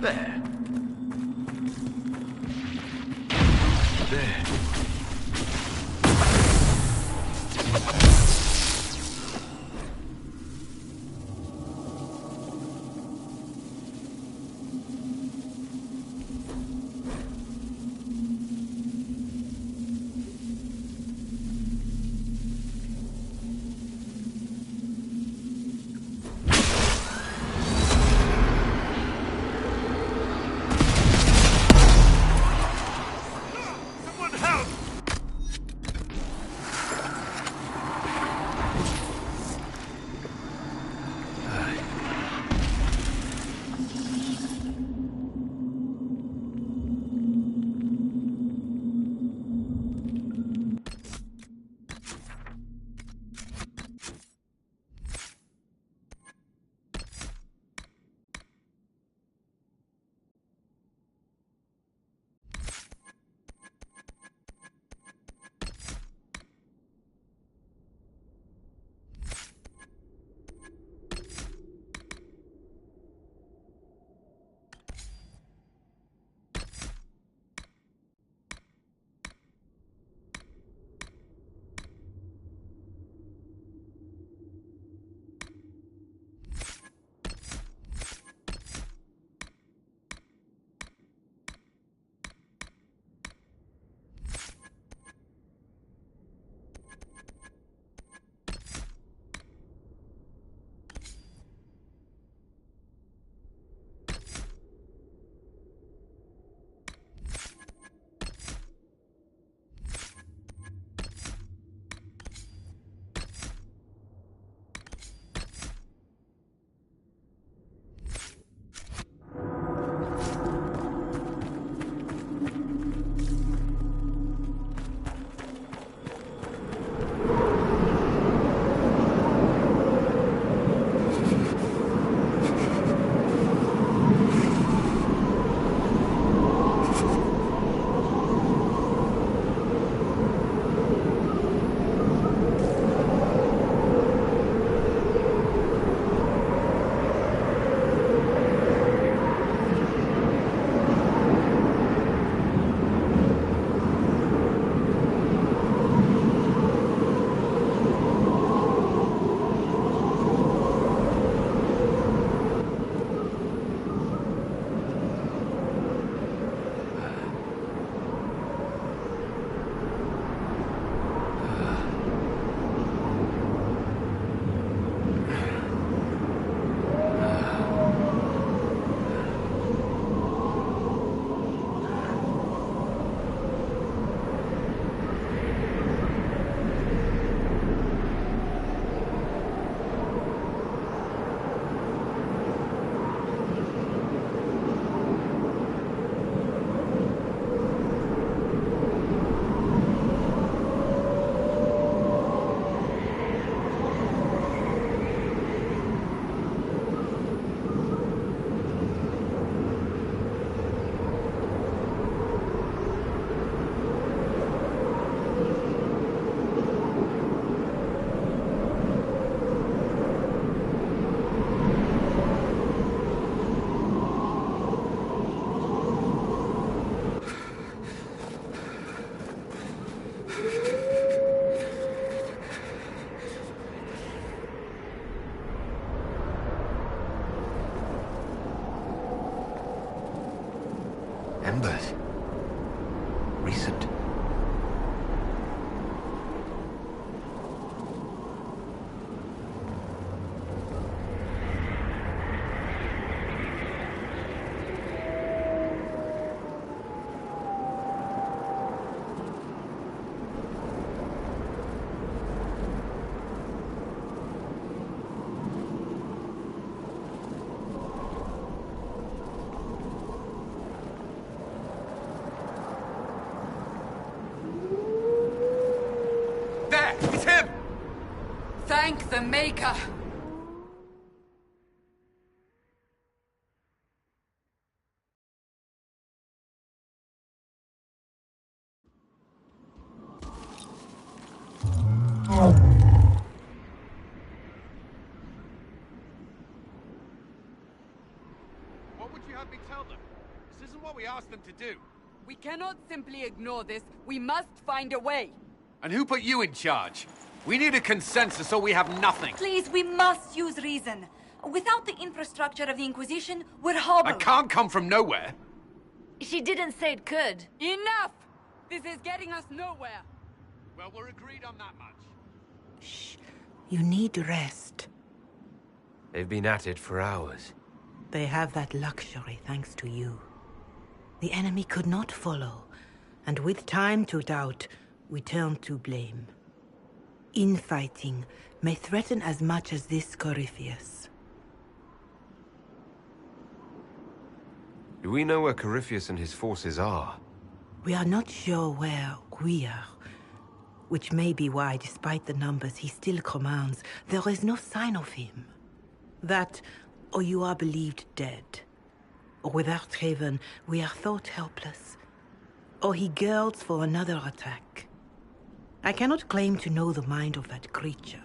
There. There. Embers. Recent. It's him! Thank the Maker! What would you have me tell them? them to do? We cannot simply ignore this. We must find a way. And who put you in charge? We need a consensus or we have nothing. Please, we must use reason. Without the infrastructure of the Inquisition, we're hobbled. I can't come from nowhere. She didn't say it could. Enough! This is getting us nowhere. Well, we're agreed on that much. Shh. You need rest. They've been at it for hours. They have that luxury thanks to you. The enemy could not follow, and with time to doubt, we turn to blame. Infighting may threaten as much as this Corypheus. Do we know where Corypheus and his forces are? We are not sure where we are, which may be why, despite the numbers he still commands, there is no sign of him. That, or you are believed dead. Or without Haven, we are thought helpless. Or he girds for another attack. I cannot claim to know the mind of that creature,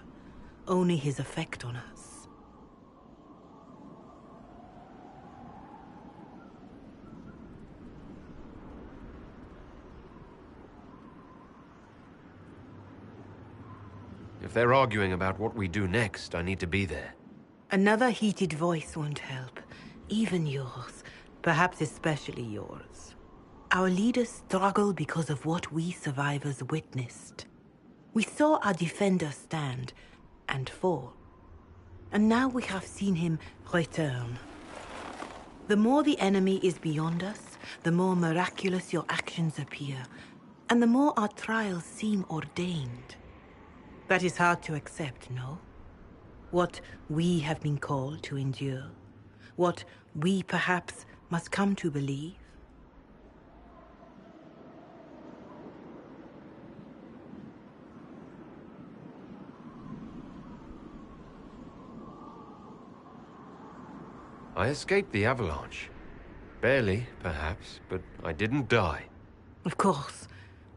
only his effect on us. If they're arguing about what we do next, I need to be there. Another heated voice won't help. Even yours. Perhaps especially yours. Our leaders struggle because of what we survivors witnessed. We saw our defender stand and fall. And now we have seen him return. The more the enemy is beyond us, the more miraculous your actions appear, and the more our trials seem ordained. That is hard to accept, no? What we have been called to endure. What we perhaps must come to believe. I escaped the avalanche. Barely, perhaps, but I didn't die. Of course,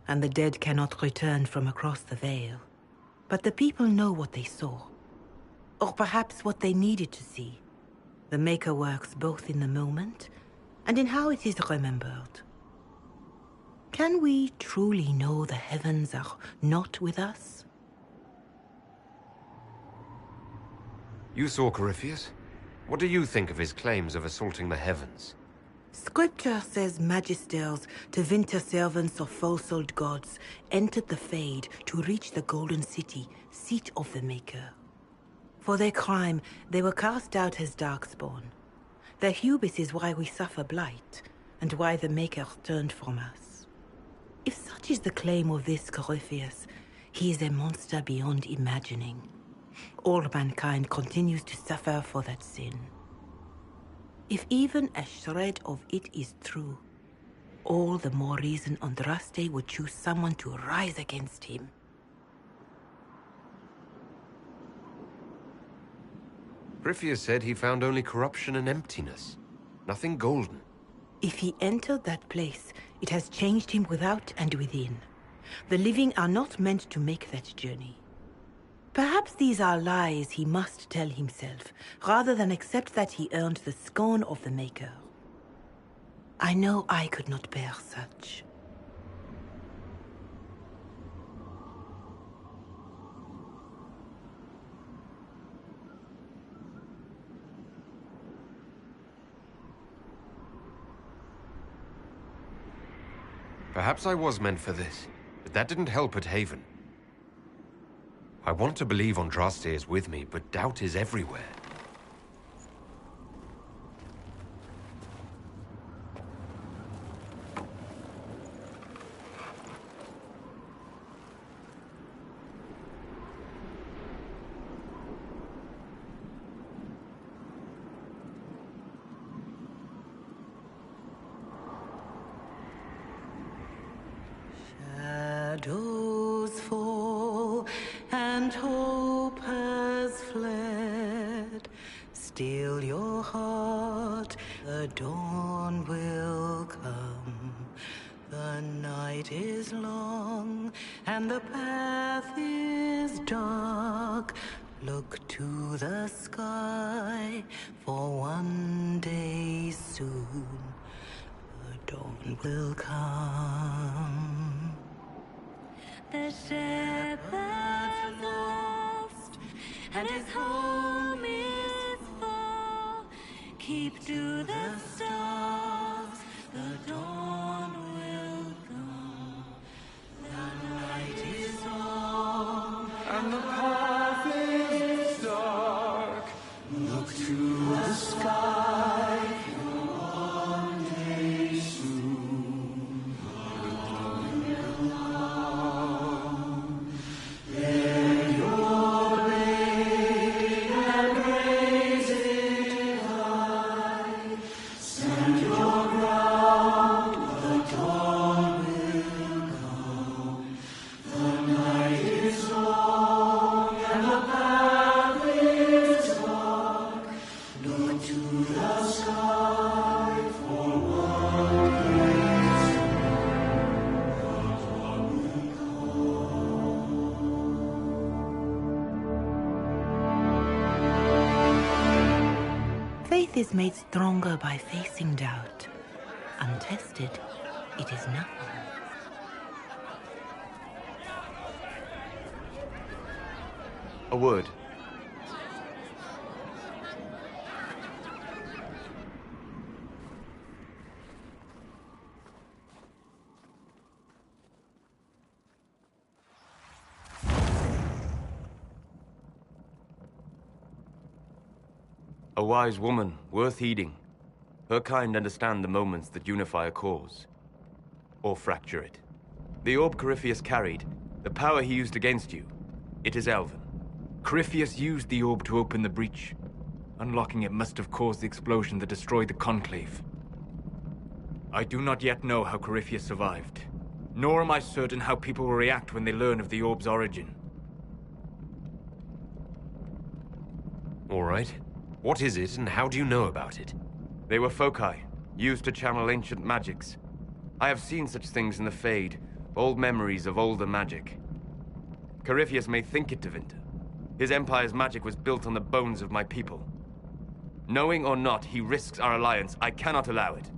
and the dead cannot return from across the veil. But the people know what they saw. Or perhaps what they needed to see. The Maker works both in the moment and in how it is remembered. Can we truly know the heavens are not with us? You saw Corypheus? What do you think of his claims of assaulting the heavens? Scripture says magisters, divinter servants of false-old gods, entered the Fade to reach the Golden City, seat of the Maker. For their crime, they were cast out as darkspawn. Their hubris is why we suffer blight, and why the Maker turned from us. If such is the claim of this Corypheus, he is a monster beyond imagining. All mankind continues to suffer for that sin. If even a shred of it is true, all the more reason Andraste would choose someone to rise against him. Corypheus said he found only corruption and emptiness. Nothing golden. If he entered that place, it has changed him without and within. The living are not meant to make that journey. Perhaps these are lies he must tell himself, rather than accept that he earned the scorn of the Maker. I know I could not bear such. Perhaps I was meant for this, but that didn't help at Haven. I want to believe Andraste is with me, but doubt is everywhere. Shadows fall and hope has fled. Still your heart, the dawn will come. The night is long and the path is dark. Look to the sky, for one day soon the dawn will come. The shepherd's lost, and his home is far. Keep to the stars, the dawn will come. The night is long, And the path is dark. Look to the sky, for one day soon the dawn will come. Bear your blade and raise it high. Stand your ground, the dawn will come. The night is long and the path is dark. Look to the sky for one day Faith is made stronger by facing doubt. Untested, it is nothing. A word. A wise woman, worth heeding. Her kind understand the moments that unify a cause. Or fracture it. The orb Corypheus carried, the power he used against you, it is Elven. Corypheus used the orb to open the breach. Unlocking it must have caused the explosion that destroyed the Conclave. I do not yet know how Corypheus survived, nor am I certain how people will react when they learn of the orb's origin. All right. What is it, and how do you know about it? They were foci, used to channel ancient magics. I have seen such things in the Fade, old memories of older magic. Corypheus may think it Tevinter. His empire's magic was built on the bones of my people. Knowing or not, he risks our alliance. I cannot allow it.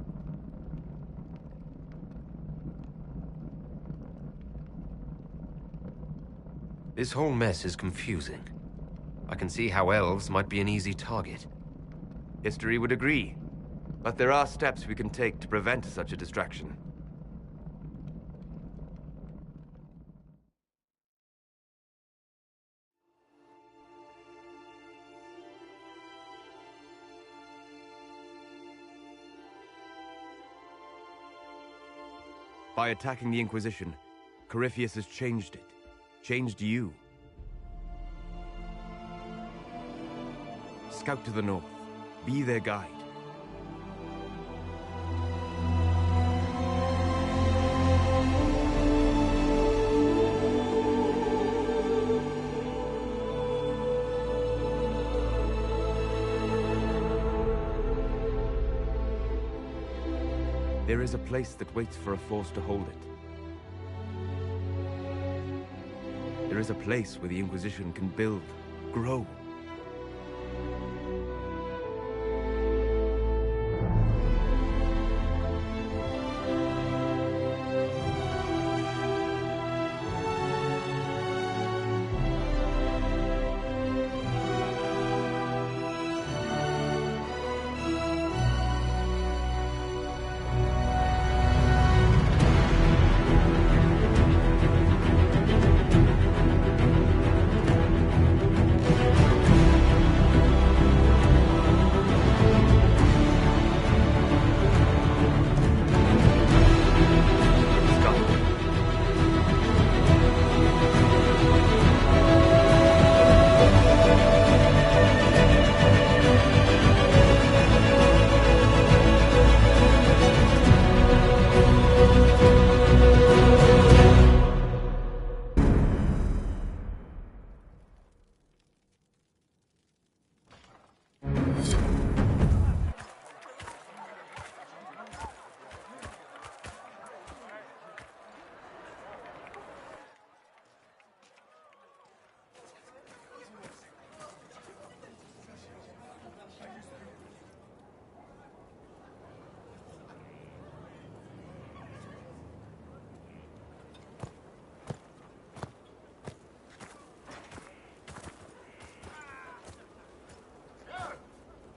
This whole mess is confusing. I can see how elves might be an easy target. History would agree. But there are steps we can take to prevent such a distraction. By attacking the Inquisition, Corypheus has changed it. Changed you. Scout to the north. Be their guide. There is a place that waits for a force to hold it. There is a place where the Inquisition can build, grow.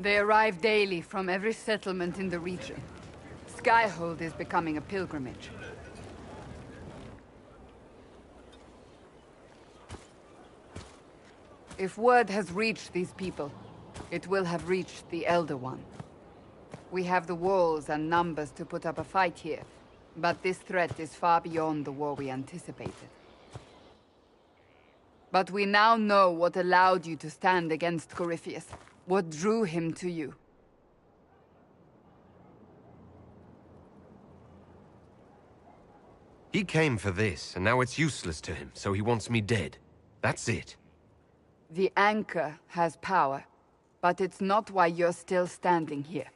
They arrive daily from every settlement in the region. Skyhold is becoming a pilgrimage. If word has reached these people, it will have reached the Elder One. We have the walls and numbers to put up a fight here, but this threat is far beyond the war we anticipated. But we now know what allowed you to stand against Corypheus, what drew him to you. He came for this, and now it's useless to him, so he wants me dead. That's it. The Anchor has power, but it's not why you're still standing here.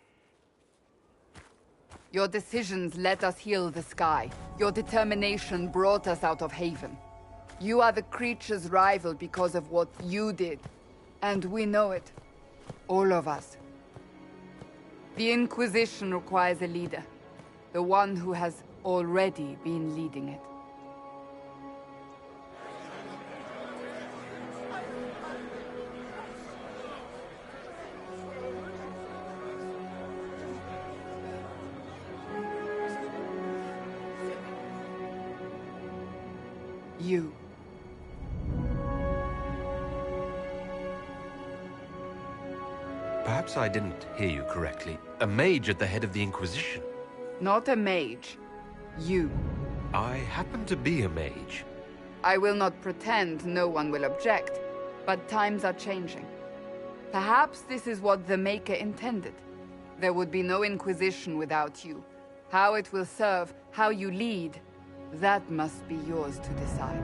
Your decisions let us heal the sky. Your determination brought us out of Haven. You are the creature's rival because of what you did. And we know it. All of us. The Inquisition requires a leader. The one who has already been leading it. You. Perhaps I didn't hear you correctly. A mage at the head of the Inquisition. Not a mage. You. I happen to be a mage. I will not pretend no one will object, but times are changing. Perhaps this is what the Maker intended. There would be no Inquisition without you. How it will serve, how you lead, that must be yours to decide.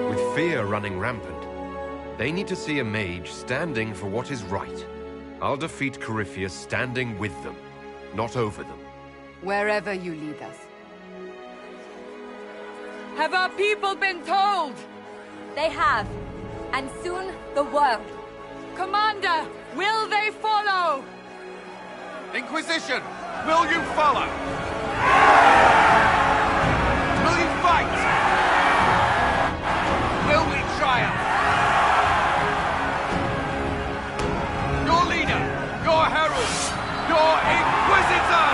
With fear running rampant, they need to see a mage standing for what is right. I'll defeat Corypheus standing with them, not over them. Wherever you lead us. Have our people been told? They have. And soon, the world. Commander, will they follow? Inquisition, will you follow? Will you fight? Will we triumph? Your leader, your herald, your Inquisitor!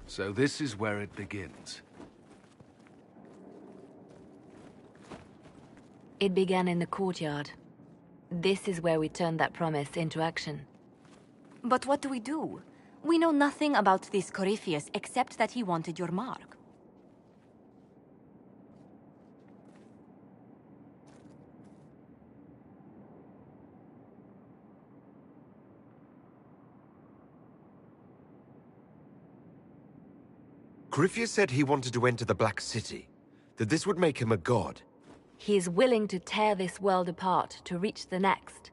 So this is where it begins. It began in the courtyard. This is where we turned that promise into action. But what do we do? We know nothing about this Corypheus except that he wanted your mark. Corypheus said he wanted to enter the Black City, that this would make him a god. He is willing to tear this world apart to reach the next.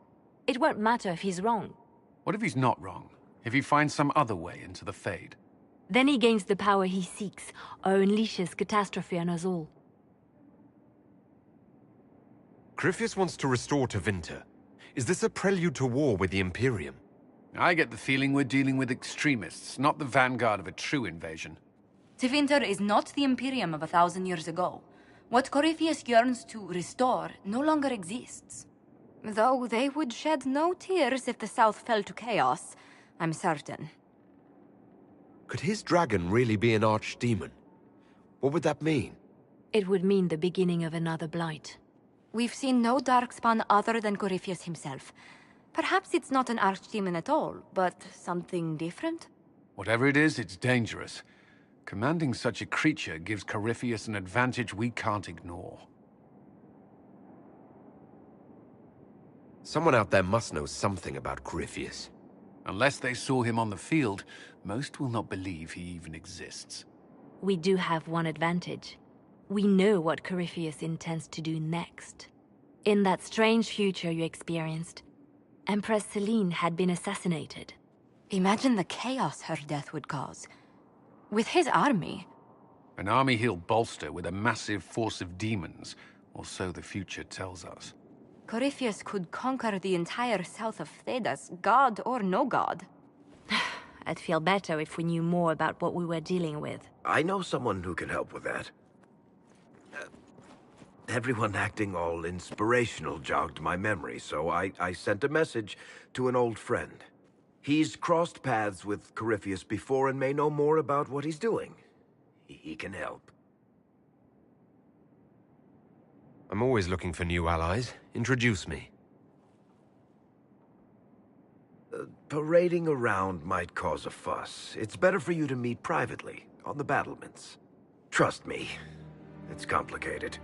It won't matter if he's wrong. What if he's not wrong? If he finds some other way into the Fade? Then he gains the power he seeks, or unleashes catastrophe on us all. Corypheus wants to restore Tevinter. Is this a prelude to war with the Imperium? I get the feeling we're dealing with extremists, not the vanguard of a true invasion. Tevinter is not the Imperium of 1,000 years ago. What Corypheus yearns to restore no longer exists. Though they would shed no tears if the South fell to chaos, I'm certain. Could his dragon really be an archdemon? What would that mean? It would mean the beginning of another blight. We've seen no darkspawn other than Corypheus himself. Perhaps it's not an archdemon at all, but something different? Whatever it is, it's dangerous. Commanding such a creature gives Corypheus an advantage we can't ignore. Someone out there must know something about Corypheus. Unless they saw him on the field, most will not believe he even exists. We do have one advantage. We know what Corypheus intends to do next. In that strange future you experienced, Empress Selene had been assassinated. Imagine the chaos her death would cause. With his army. An army he'll bolster with a massive force of demons, or so the future tells us. Corypheus could conquer the entire south of Thedas, god or no god. I'd feel better if we knew more about what we were dealing with. I know someone who can help with that. Everyone acting all inspirational jogged my memory, so I sent a message to an old friend. He's crossed paths with Corypheus before and may know more about what he's doing. He can help. I'm always looking for new allies. Introduce me. Parading around might cause a fuss. It's better for you to meet privately, on the battlements. Trust me, it's complicated.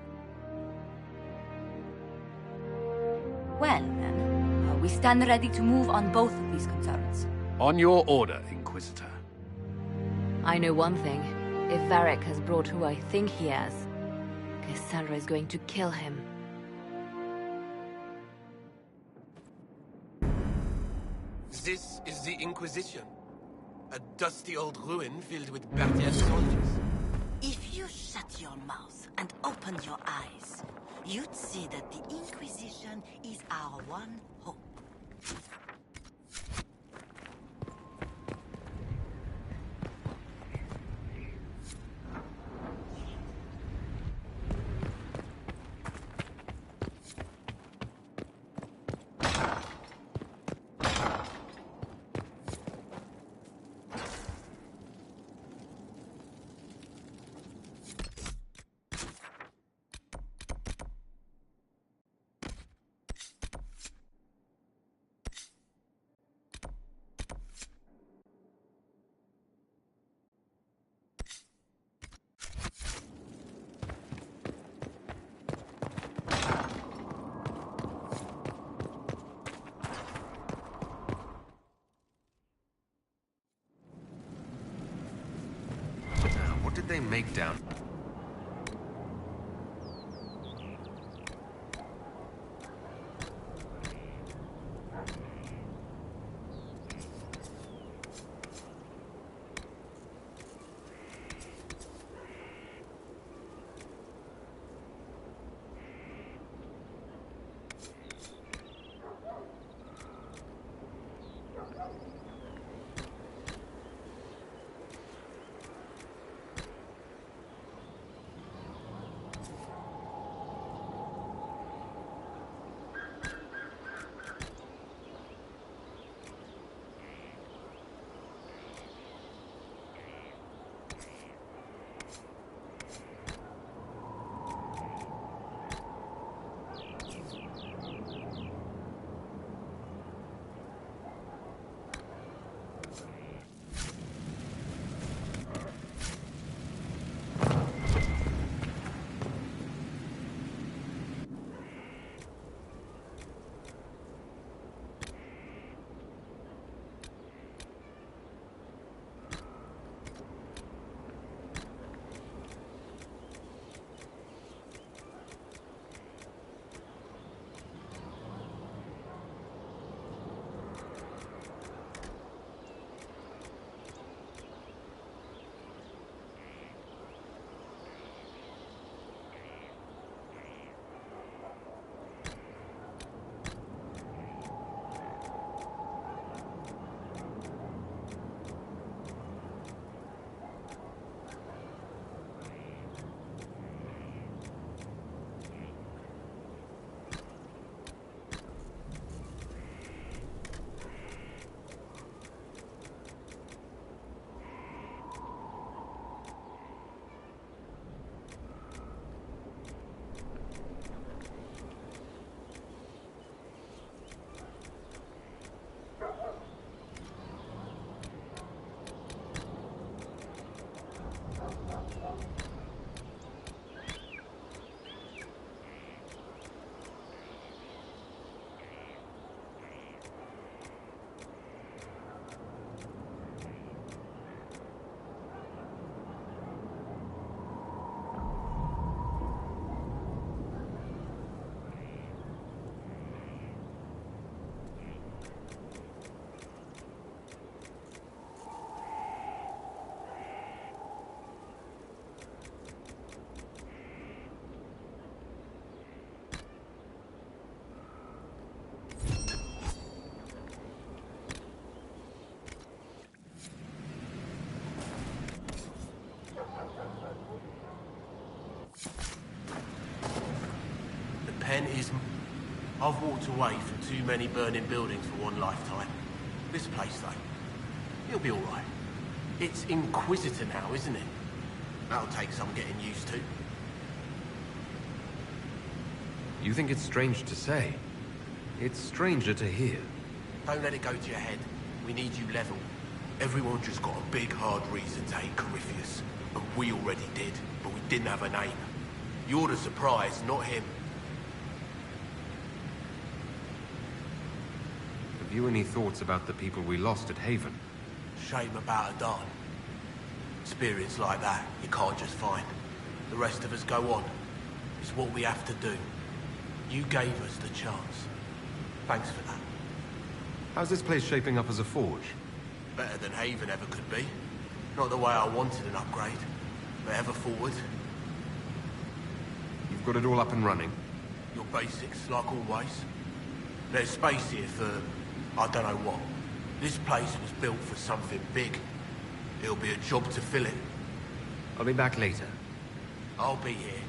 Well, then, we stand ready to move on both of these concerns. On your order, Inquisitor. I know one thing. If Varric has brought who I think he has, Cassandra is going to kill him. This is the Inquisition. A dusty old ruin filled with Barthian soldiers. If you shut your mouth and open your eyes, you'd see that the Inquisition is our one hope. What did they make down? pen is... I've walked away from too many burning buildings for one lifetime. This place, though, it'll be all right. It's Inquisitor now, isn't it? That'll take some getting used to. You think it's strange to say? It's stranger to hear. Don't let it go to your head. We need you level. Everyone just got a big, hard reason to hate Corypheus. And we already did, but we didn't have a name. You're the surprise, not him. Have you any thoughts about the people we lost at Haven? Shame about Adan. Experience like that, you can't just find. The rest of us go on. It's what we have to do. You gave us the chance. Thanks for that. How's this place shaping up as a forge? Better than Haven ever could be. Not the way I wanted an upgrade, but ever forward. You've got it all up and running? Your basics, like always. There's space here for... I don't know what. This place was built for something big. It'll be a job to fill it. I'll be back later. I'll be here.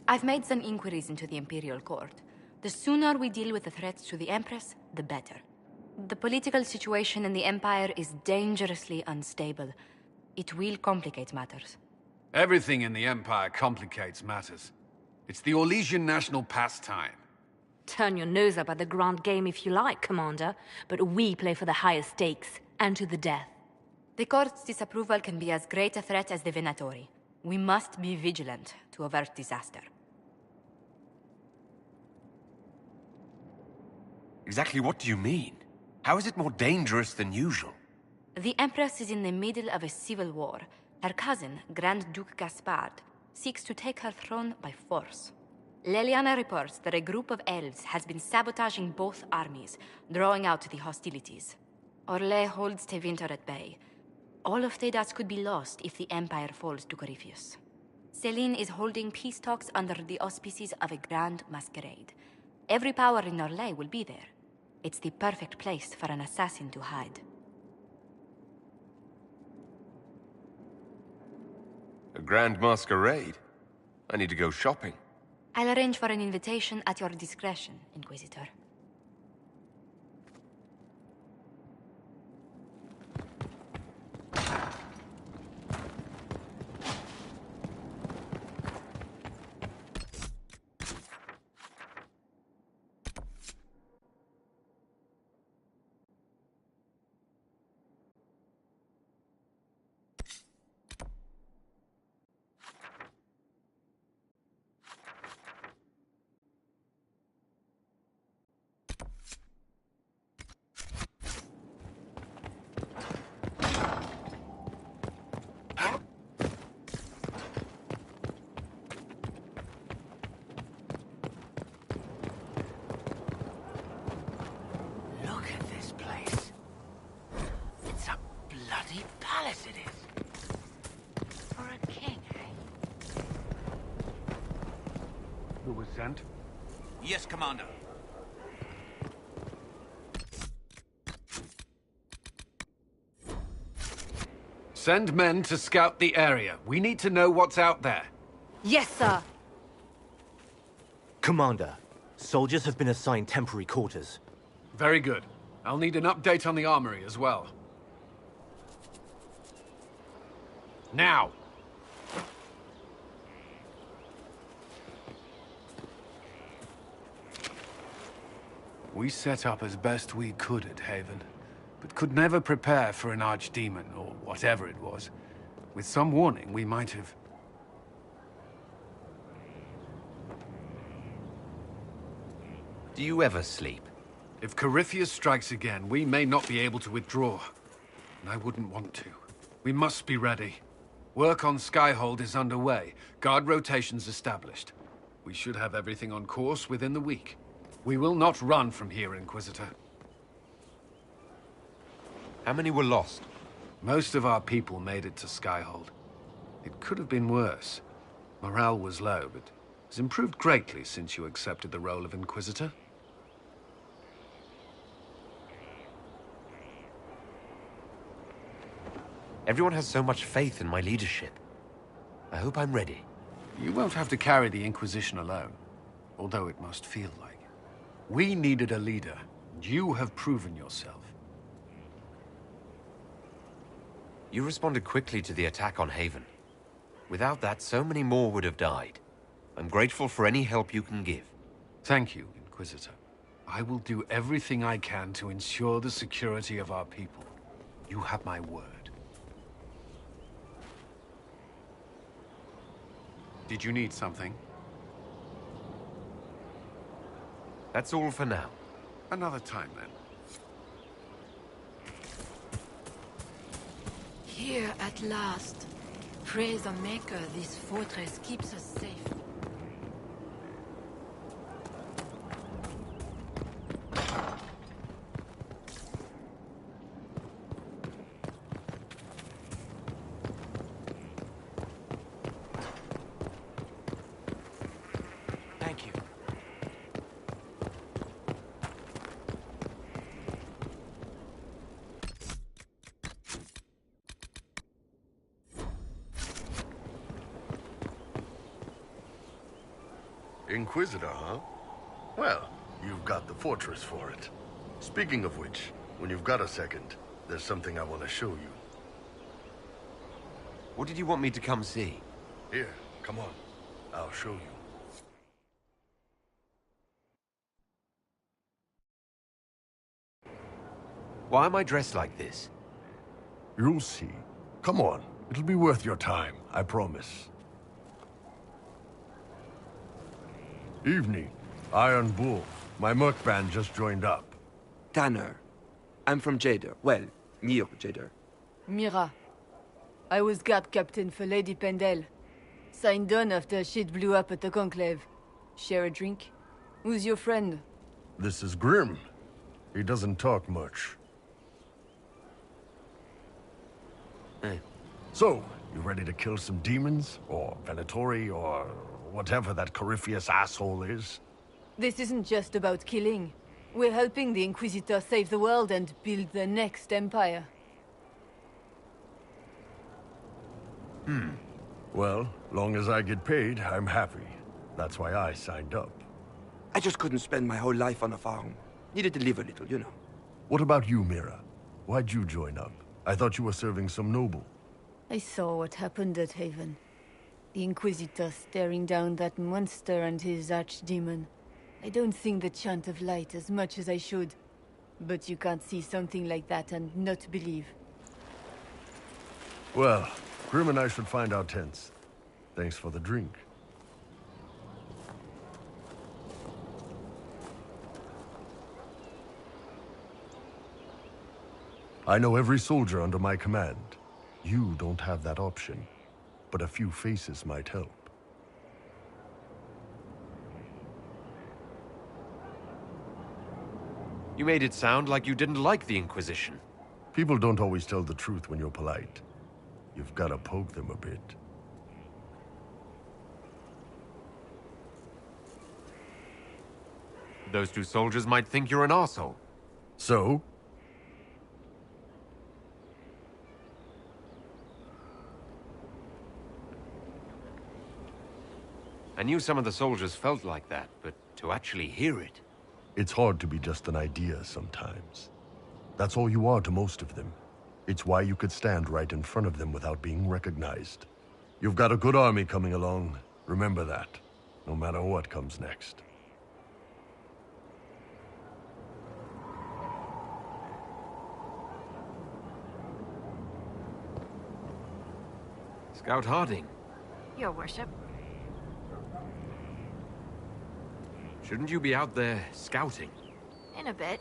I've made some inquiries into the Imperial Court. The sooner we deal with the threats to the Empress, the better. The political situation in the Empire is dangerously unstable. It will complicate matters. Everything in the Empire complicates matters. It's the Orlesian national pastime. Turn your nose up at the grand game if you like, Commander, but we play for the higher stakes, and to the death. The Court's disapproval can be as great a threat as the Venatori. We must be vigilant to avert disaster. Exactly what do you mean? How is it more dangerous than usual? The Empress is in the middle of a civil war. Her cousin, Grand Duke Gaspard, seeks to take her throne by force. Leliana reports that a group of elves has been sabotaging both armies, drawing out the hostilities. Orlais holds Tevinter at bay. All of Thedas could be lost if the Empire falls to Corypheus. Celine is holding peace talks under the auspices of a grand masquerade. Every power in Orlais will be there. It's the perfect place for an assassin to hide. A grand masquerade? I need to go shopping. I'll arrange for an invitation at your discretion, Inquisitor. Sent? Yes, Commander. Send men to scout the area. We need to know what's out there. Yes, sir. Commander, soldiers have been assigned temporary quarters. Very good. I'll need an update on the armory as well. Now! We set up as best we could at Haven, but could never prepare for an archdemon, or whatever it was. With some warning, we might have... Do you ever sleep? If Corypheus strikes again, we may not be able to withdraw. And I wouldn't want to. We must be ready. Work on Skyhold is underway. Guard rotations established. We should have everything on course within the week. We will not run from here, Inquisitor. How many were lost? Most of our people made it to Skyhold. It could have been worse. Morale was low, but it's improved greatly since you accepted the role of Inquisitor. Everyone has so much faith in my leadership. I hope I'm ready. You won't have to carry the Inquisition alone, although it must feel like it. We needed a leader, and you have proven yourself. You responded quickly to the attack on Haven. Without that, so many more would have died. I'm grateful for any help you can give. Thank you, Inquisitor. I will do everything I can to ensure the security of our people. You have my word. Did you need something? That's all for now. Another time, then. Here at last. Praise the Maker, this fortress keeps us safe. Thank you. Inquisitor, huh? Well, you've got the fortress for it. Speaking of which, when you've got a second, there's something I want to show you. What did you want me to come see? Here, come on. I'll show you. Why am I dressed like this? You'll see. Come on. It'll be worth your time, I promise. Evening. Iron Bull. My merc band just joined up. Tanner. I'm from Jader. Well, near Jader. Mira. I was guard captain for Lady Pendel. Signed on after shit blew up at the Conclave. Share a drink? Who's your friend? This is Grim. He doesn't talk much. So, you ready to kill some demons? Or Venatori, or whatever that Corypheus asshole is? This isn't just about killing. We're helping the Inquisitor save the world and build the next empire. Well, long as I get paid, I'm happy. That's why I signed up. I just couldn't spend my whole life on a farm. Needed to live a little, you know. What about you, Mira? Why'd you join up? I thought you were serving some noble. I saw what happened at Haven. The Inquisitor staring down that monster and his archdemon. I don't sing the chant of light as much as I should. But you can't see something like that and not believe. Well, Grim and I should find our tents. Thanks for the drink. I know every soldier under my command. You don't have that option, but a few faces might help. You made it sound like you didn't like the Inquisition. People don't always tell the truth when you're polite. You've got to poke them a bit. Those two soldiers might think you're an arsehole. So? I knew some of the soldiers felt like that, but to actually hear it... It's hard to be just an idea sometimes. That's all you are to most of them. It's why you could stand right in front of them without being recognized. You've got a good army coming along. Remember that, no matter what comes next. Scout Harding. Your worship. Shouldn't you be out there scouting? In a bit.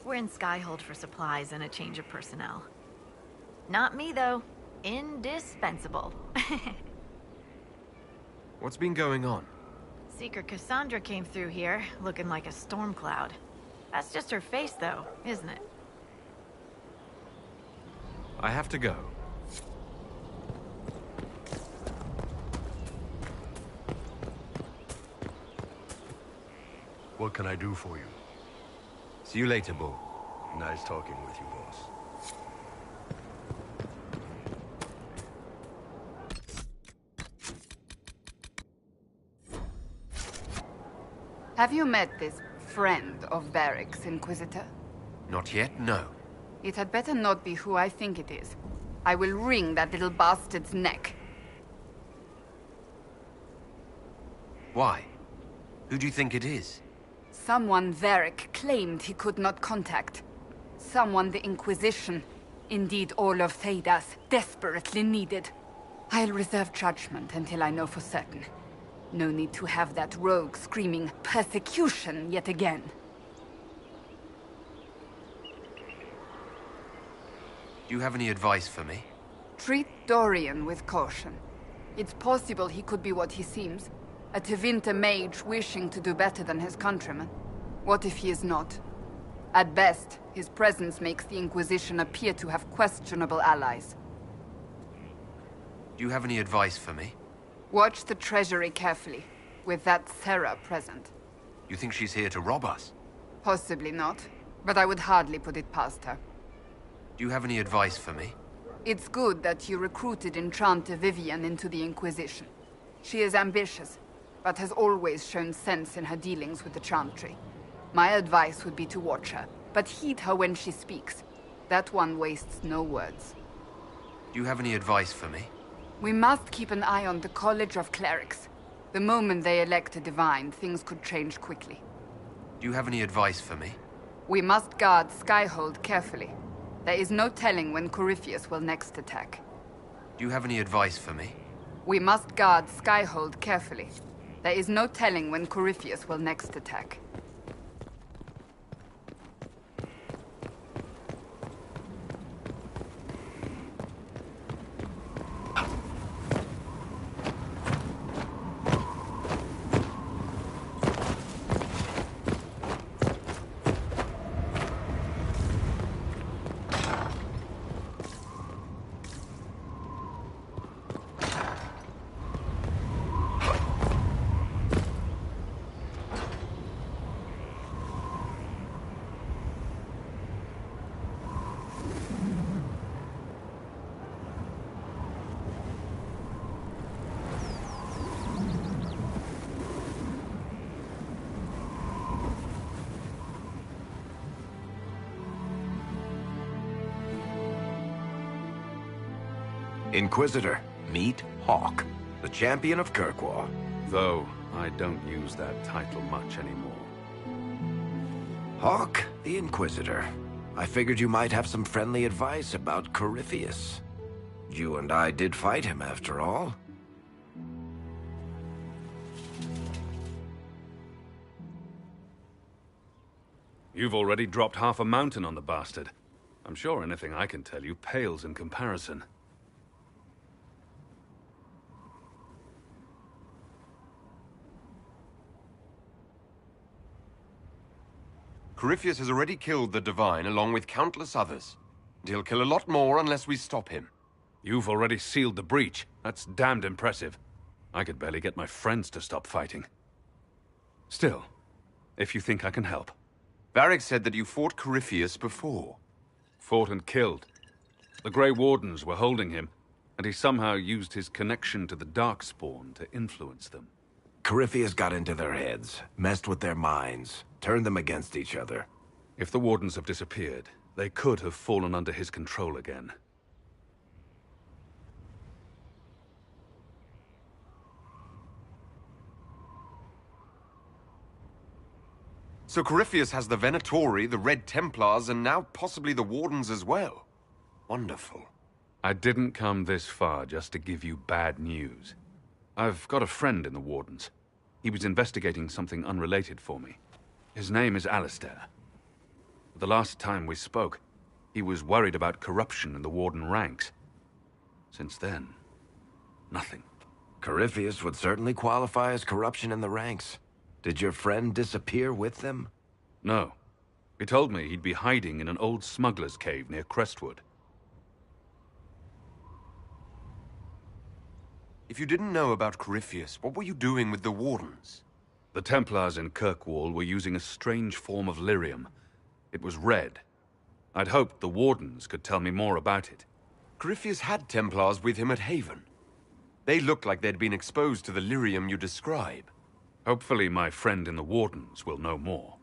We're in Skyhold for supplies and a change of personnel. Not me, though. Indispensable. What's been going on? Seeker Cassandra came through here, looking like a storm cloud. That's just her face, though, isn't it? I have to go. What can I do for you? See you later, Bull. Nice talking with you, boss. Have you met this friend of Barrick's, Inquisitor? Not yet, no. It had better not be who I think it is. I will wring that little bastard's neck. Why? Who do you think it is? Someone Varric claimed he could not contact. Someone the Inquisition, indeed all of Thedas, desperately needed. I'll reserve judgment until I know for certain. No need to have that rogue screaming persecution yet again. Do you have any advice for me? Treat Dorian with caution. It's possible he could be what he seems. A Tevinter mage wishing to do better than his countrymen. What if he is not? At best, his presence makes the Inquisition appear to have questionable allies. Do you have any advice for me? Watch the treasury carefully, with that Sarah present. You think she's here to rob us? Possibly not, but I would hardly put it past her. Do you have any advice for me? It's good that you recruited Enchanter Vivian into the Inquisition. She is ambitious, but has always shown sense in her dealings with the Chantry. My advice would be to watch her, but heed her when she speaks. That one wastes no words. Do you have any advice for me? We must keep an eye on the College of Clerics. The moment they elect a divine, things could change quickly. Do you have any advice for me? We must guard Skyhold carefully. There is no telling when Corypheus will next attack. Do you have any advice for me? We must guard Skyhold carefully. There is no telling when Corypheus will next attack. Inquisitor, meet Hawk, the champion of Kirkwall. Though, I don't use that title much anymore. Hawk, the Inquisitor. I figured you might have some friendly advice about Corypheus. You and I did fight him, after all. You've already dropped half a mountain on the bastard. I'm sure anything I can tell you pales in comparison. Corypheus has already killed the Divine along with countless others. And he'll kill a lot more unless we stop him. You've already sealed the breach. That's damned impressive. I could barely get my friends to stop fighting. Still, if you think I can help. Varric said that you fought Corypheus before. Fought and killed. The Grey Wardens were holding him, and he somehow used his connection to the Darkspawn to influence them. Corypheus got into their heads, messed with their minds, turned them against each other. If the Wardens have disappeared, they could have fallen under his control again. So Corypheus has the Venatori, the Red Templars, and now possibly the Wardens as well. Wonderful. I didn't come this far just to give you bad news. I've got a friend in the Wardens. He was investigating something unrelated for me. His name is Alistair. The last time we spoke, he was worried about corruption in the Warden ranks. Since then, nothing. Corypheus would certainly qualify as corruption in the ranks. Did your friend disappear with them? No. He told me he'd be hiding in an old smuggler's cave near Crestwood. If you didn't know about Corypheus, what were you doing with the Wardens? The Templars in Kirkwall were using a strange form of lyrium. It was red. I'd hoped the Wardens could tell me more about it. Corypheus had Templars with him at Haven. They looked like they'd been exposed to the lyrium you describe. Hopefully my friend in the Wardens will know more.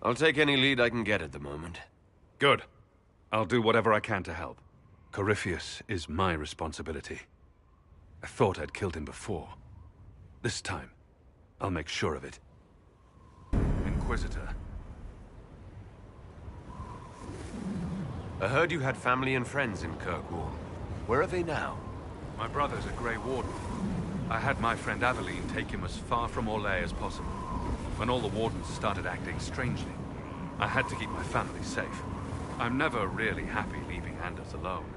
I'll take any lead I can get at the moment. Good. I'll do whatever I can to help. Corypheus is my responsibility. I thought I'd killed him before. This time, I'll make sure of it. Inquisitor. I heard you had family and friends in Kirkwall. Where are they now? My brother's a Grey Warden. I had my friend Aveline take him as far from Orlais as possible. When all the Wardens started acting strangely, I had to keep my family safe. I'm never really happy leaving Anders alone.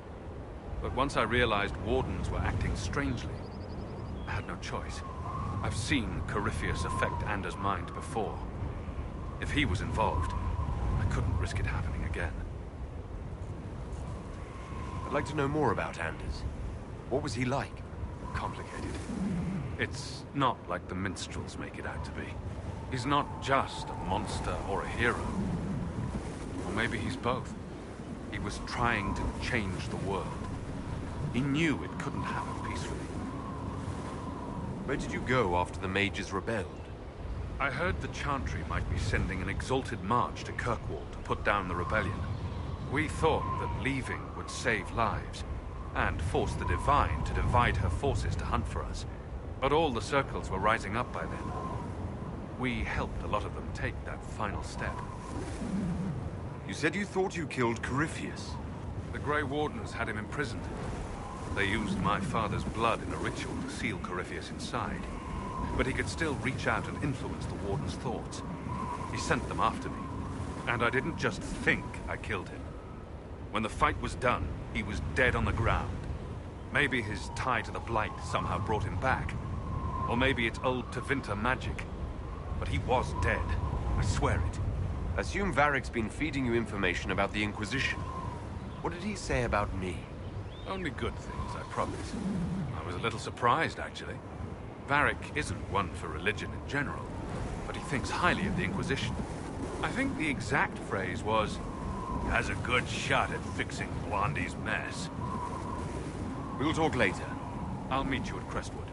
But once I realized Wardens were acting strangely, I had no choice. I've seen Corypheus affect Anders' mind before. If he was involved, I couldn't risk it happening again. I'd like to know more about Anders. What was he like? Complicated. It's not like the minstrels make it out to be. He's not just a monster or a hero. Or maybe he's both. He was trying to change the world. He knew it couldn't happen peacefully. Where did you go after the mages rebelled? I heard the Chantry might be sending an exalted march to Kirkwall to put down the rebellion. We thought that leaving would save lives, and force the Divine to divide her forces to hunt for us. But all the circles were rising up by then. We helped a lot of them take that final step. You said you thought you killed Corypheus. The Grey Wardens had him imprisoned. They used my father's blood in a ritual to seal Corypheus inside. But he could still reach out and influence the Warden's thoughts. He sent them after me. And I didn't just think I killed him. When the fight was done, he was dead on the ground. Maybe his tie to the Blight somehow brought him back. Or maybe it's old Tevinter magic. But he was dead. I swear it. Assume Varric's been feeding you information about the Inquisition. What did he say about me? Only good things, I promise. I was a little surprised, actually. Varric isn't one for religion in general, but he thinks highly of the Inquisition. I think the exact phrase was, "Has a good shot at fixing Blondie's mess." We'll talk later. I'll meet you at Crestwood.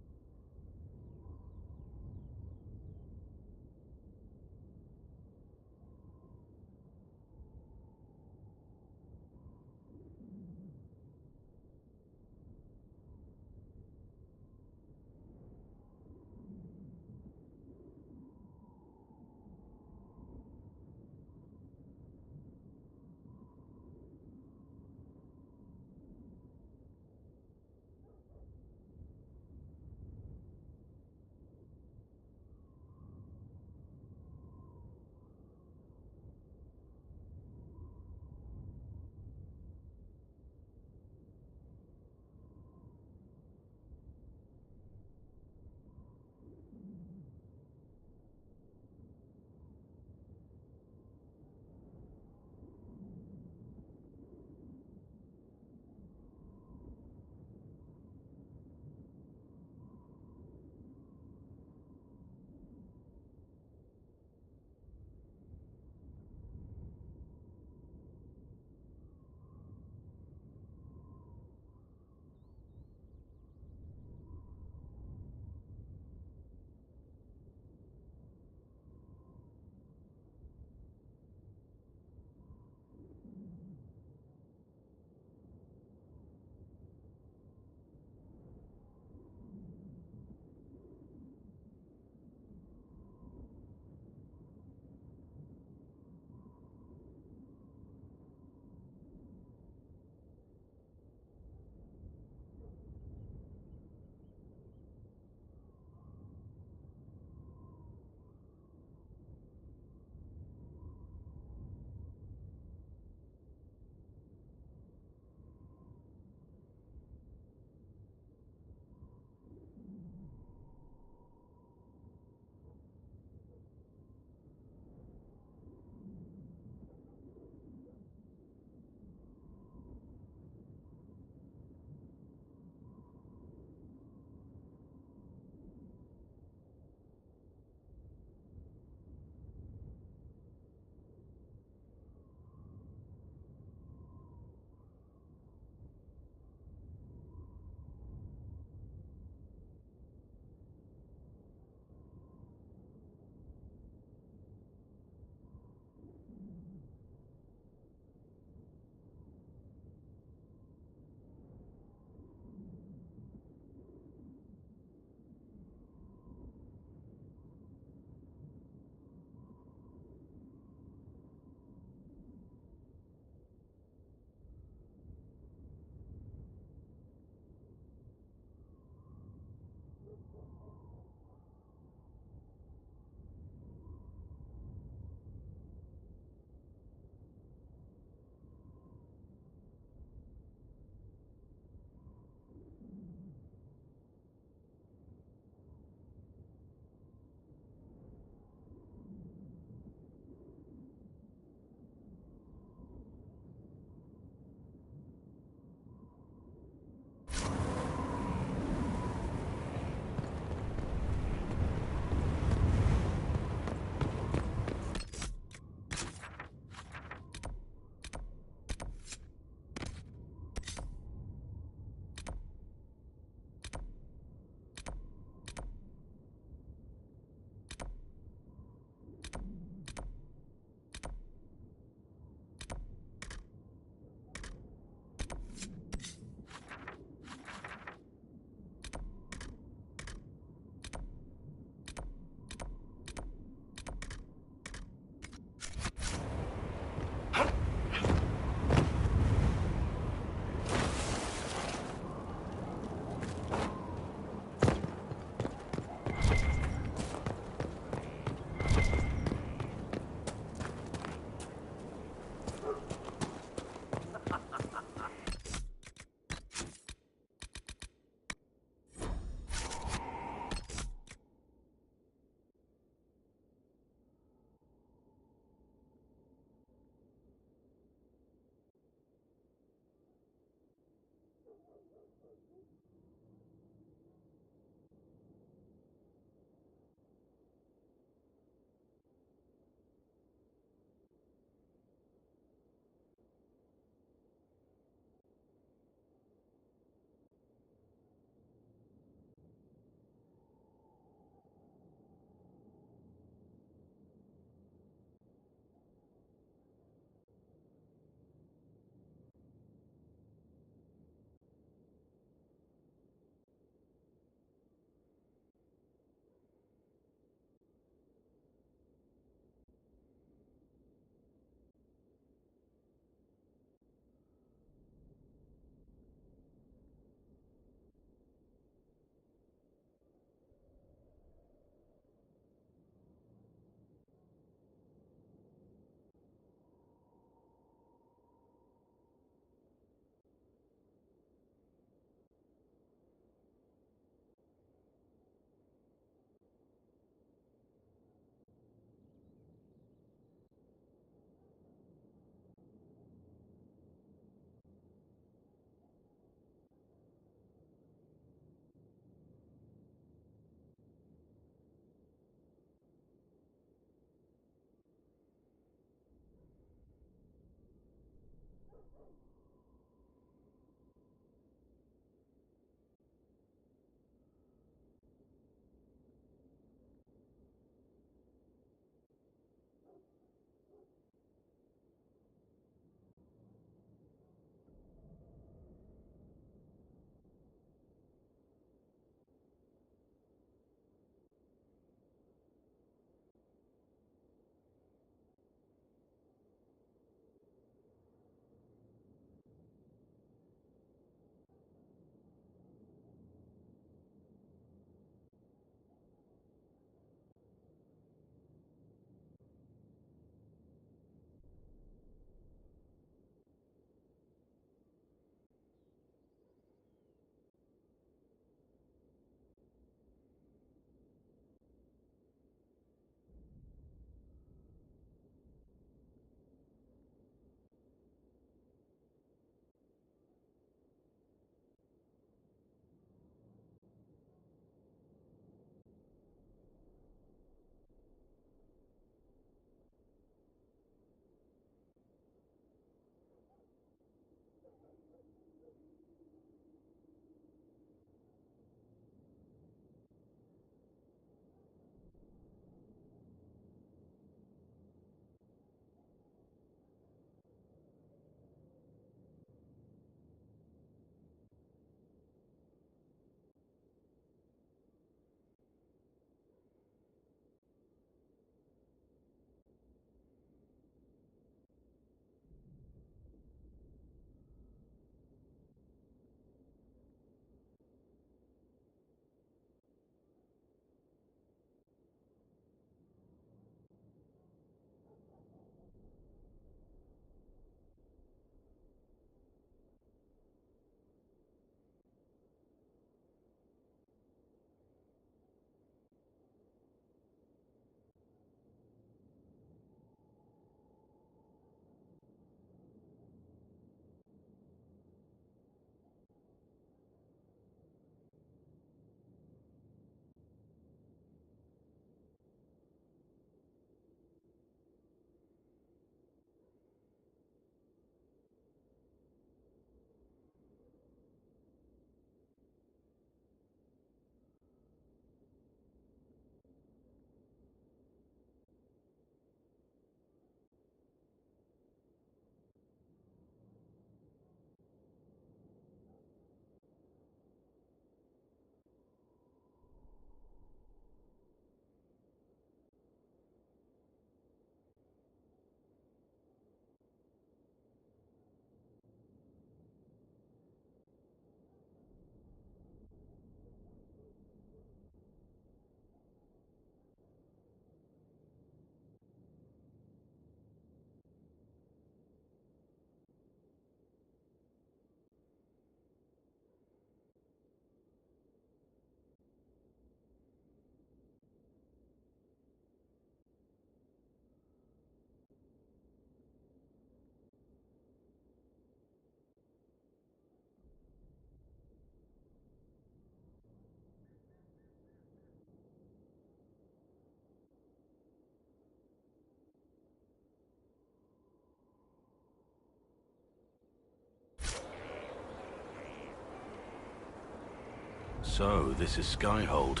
So, this is Skyhold.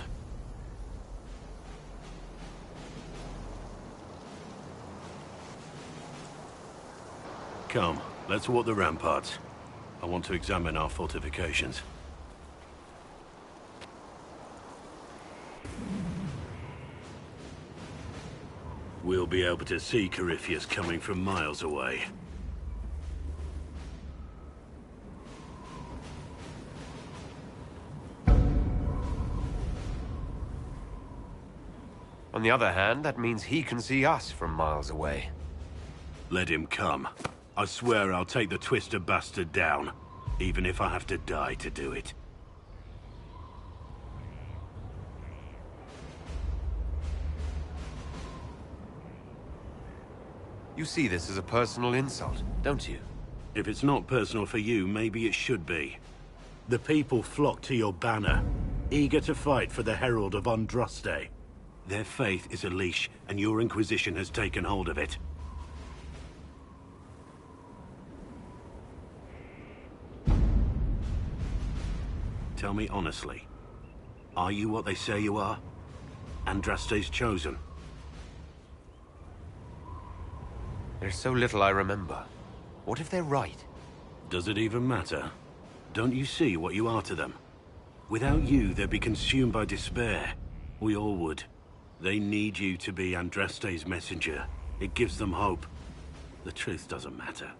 Come, let's walk the ramparts. I want to examine our fortifications. We'll be able to see Corypheus coming from miles away. On the other hand, that means he can see us from miles away. Let him come. I swear I'll take the twister bastard down, even if I have to die to do it. You see this as a personal insult, don't you? If it's not personal for you, maybe it should be. The people flock to your banner, eager to fight for the Herald of Andraste. Their faith is a leash, and your Inquisition has taken hold of it. Tell me honestly, are you what they say you are? Andraste's chosen? There's so little I remember. What if they're right? Does it even matter? Don't you see what you are to them? Without you, they'd be consumed by despair. We all would. They need you to be Andraste's messenger. It gives them hope. The truth doesn't matter.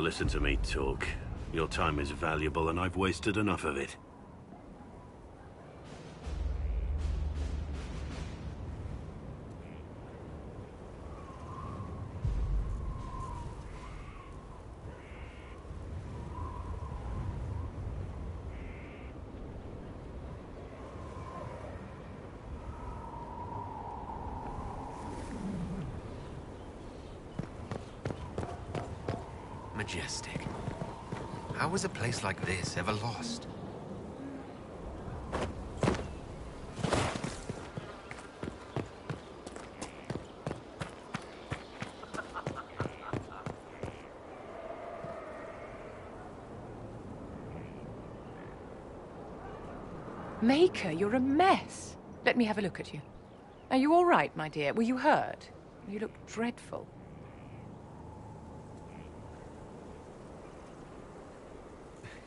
Listen to me talk. Your time is valuable and I've wasted enough of it. Majestic. How was a place like this ever lost? Maker, you're a mess. Let me have a look at you. Are you all right, my dear? Were you hurt? You look dreadful.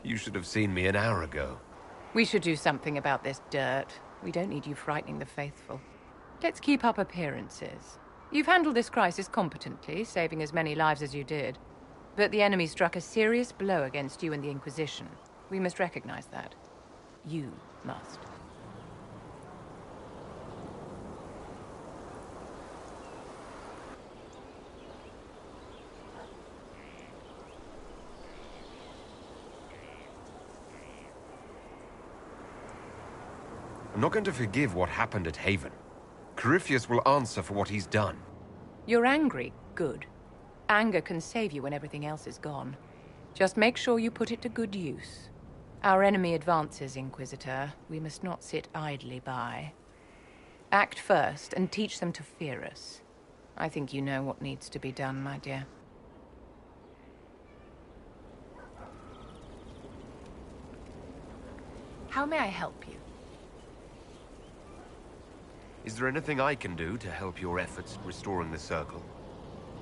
You should have seen me an hour ago. We should do something about this dirt. We don't need you frightening the faithful. Let's keep up appearances. You've handled this crisis competently, saving as many lives as you did. But the enemy struck a serious blow against you and the Inquisition. We must recognize that. You must. I'm not going to forgive what happened at Haven. Corypheus will answer for what he's done. You're angry. Good. Anger can save you when everything else is gone. Just make sure you put it to good use. Our enemy advances, Inquisitor. We must not sit idly by. Act first and teach them to fear us. I think you know what needs to be done, my dear. How may I help you? Is there anything I can do to help your efforts restoring the Circle?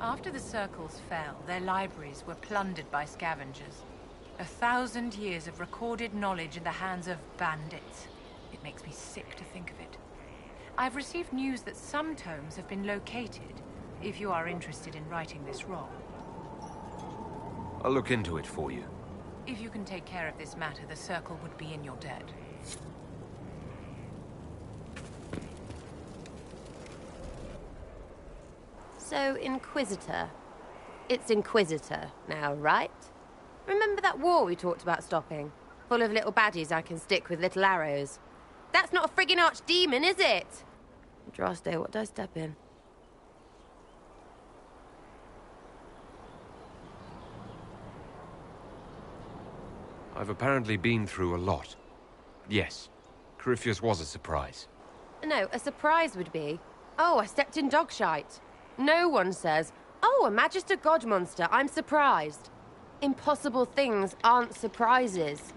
After the Circles fell, their libraries were plundered by scavengers. 1,000 years of recorded knowledge in the hands of bandits. It makes me sick to think of it. I've received news that some tomes have been located, if you are interested in righting this wrong. I'll look into it for you. If you can take care of this matter, the Circle would be in your debt. So, Inquisitor. It's Inquisitor now, right? Remember that war we talked about stopping? Full of little baddies I can stick with little arrows. That's not a friggin' archdemon, is it? Andraste, what did I step in? I've apparently been through a lot. Yes, Corypheus was a surprise. No, a surprise would be, oh, I stepped in dog shite. No one says, oh, a Magister God monster, I'm surprised. Impossible things aren't surprises.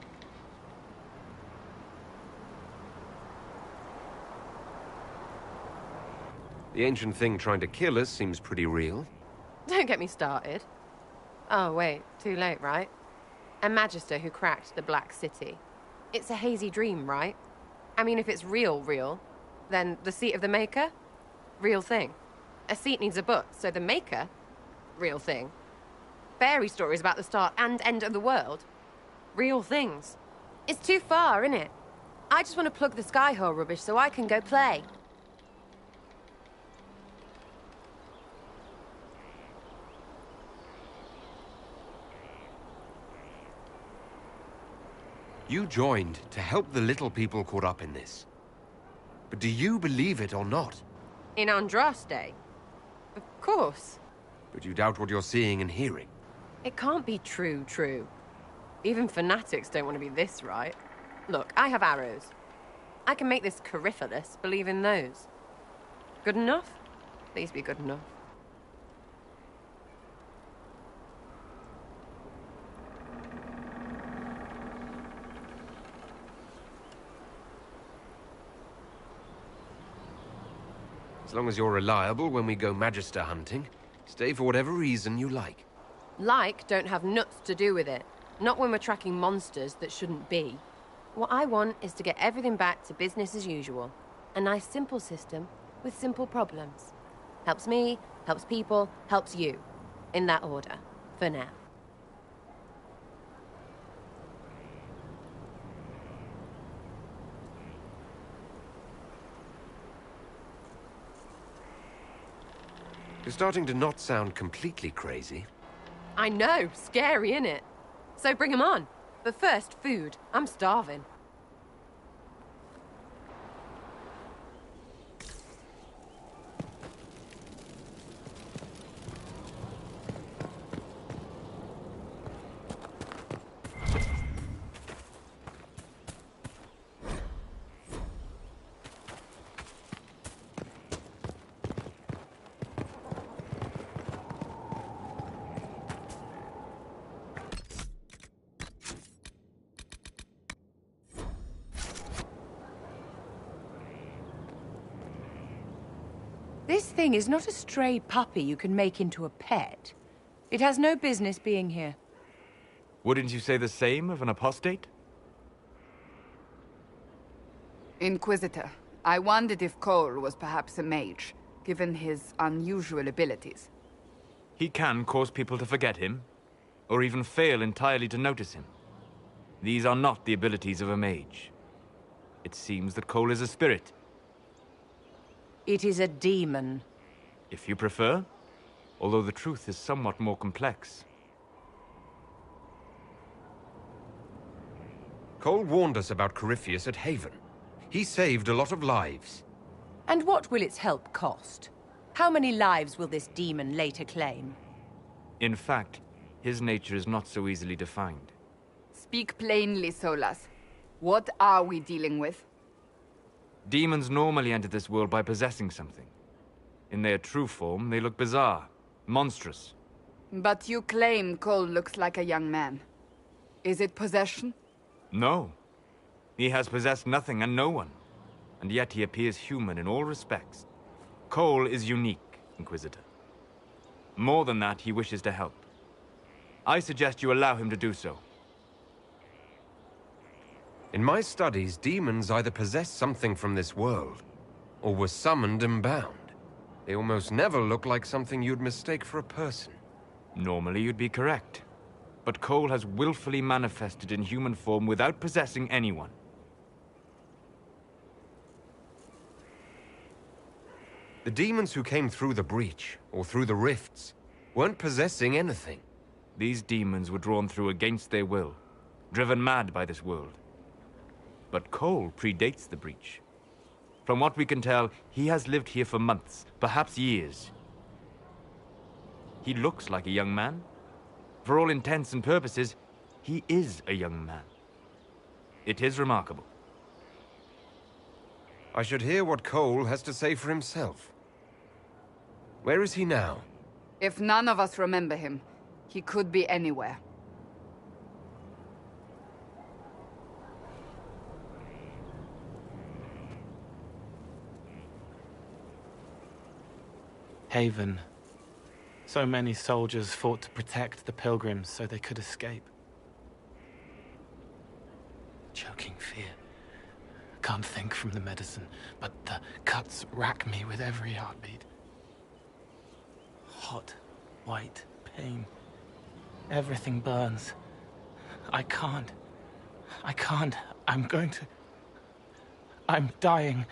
The ancient thing trying to kill us seems pretty real. Don't get me started. Oh, wait, too late, right? A Magister who cracked the Black City. It's a hazy dream, right? I mean, if it's real, then the seat of the Maker? Real thing. A seat needs a butt, so the Maker? Real thing. Fairy stories about the start and end of the world? Real things. It's too far, innit? I just want to plug the Skyhole rubbish so I can go play. You joined to help the little people caught up in this. But do you believe it or not? In Andraste? Of course. But you doubt what you're seeing and hearing. It can't be true. Even fanatics don't want to be this right. Look, I have arrows. I can make this Corypheus believe in those. Good enough? Please be good enough. As long as you're reliable when we go Magister hunting, stay for whatever reason you like. Like don't have nuts to do with it. Not when we're tracking monsters that shouldn't be. What I want is to get everything back to business as usual. A nice simple system with simple problems. Helps me, helps people, helps you. In that order. For now. You're starting to not sound completely crazy. I know, scary, innit? So bring 'em on. But first, food. I'm starving. This thing is not a stray puppy you can make into a pet. It has no business being here. Wouldn't you say the same of an apostate? Inquisitor, I wondered if Cole was perhaps a mage, given his unusual abilities. He can cause people to forget him, or even fail entirely to notice him. These are not the abilities of a mage. It seems that Cole is a spirit. It is a demon. If you prefer, although the truth is somewhat more complex. Cole warned us about Corypheus at Haven. He saved a lot of lives. And what will its help cost? How many lives will this demon later claim? In fact, his nature is not so easily defined. Speak plainly, Solas. What are we dealing with? Demons normally enter this world by possessing something. In their true form, they look bizarre, monstrous. But you claim Cole looks like a young man. Is it possession? No. He has possessed nothing and no one. And yet he appears human in all respects. Cole is unique, Inquisitor. More than that, he wishes to help. I suggest you allow him to do so. In my studies, demons either possess something from this world, or were summoned and bound. They almost never look like something you'd mistake for a person. Normally you'd be correct. But Cole has willfully manifested in human form without possessing anyone. The demons who came through the breach, or through the rifts, weren't possessing anything. These demons were drawn through against their will, driven mad by this world. But Cole predates the breach. From what we can tell, he has lived here for months, perhaps years. He looks like a young man. For all intents and purposes, he is a young man. It is remarkable. I should hear what Cole has to say for himself. Where is he now? If none of us remember him, he could be anywhere. Haven. So many soldiers fought to protect the pilgrims so they could escape. Choking fear. Can't think from the medicine, but the cuts rack me with every heartbeat. Hot, white pain. Everything burns. I can't. I'm going to... I'm dying.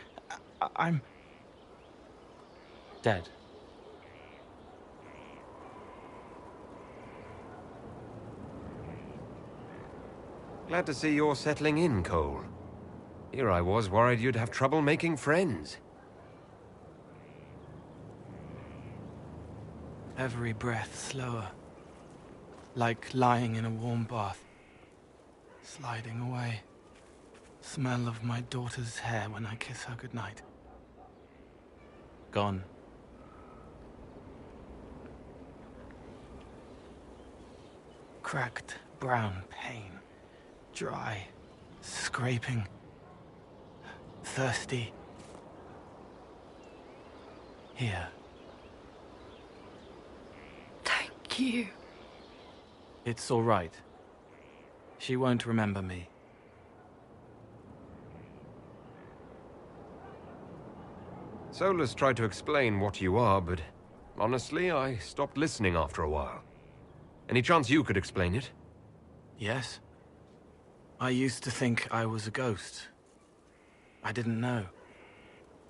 I'm... dead. Glad to see you're settling in, Cole. Here I was worried you'd have trouble making friends. Every breath slower. Like lying in a warm bath. Sliding away. Smell of my daughter's hair when I kiss her goodnight. Gone. Cracked brown pain. Dry. Scraping. Thirsty. Here. Thank you. It's all right. She won't remember me. Solus tried to explain what you are, but honestly, I stopped listening after a while. Any chance you could explain it? Yes. I used to think I was a ghost. I didn't know.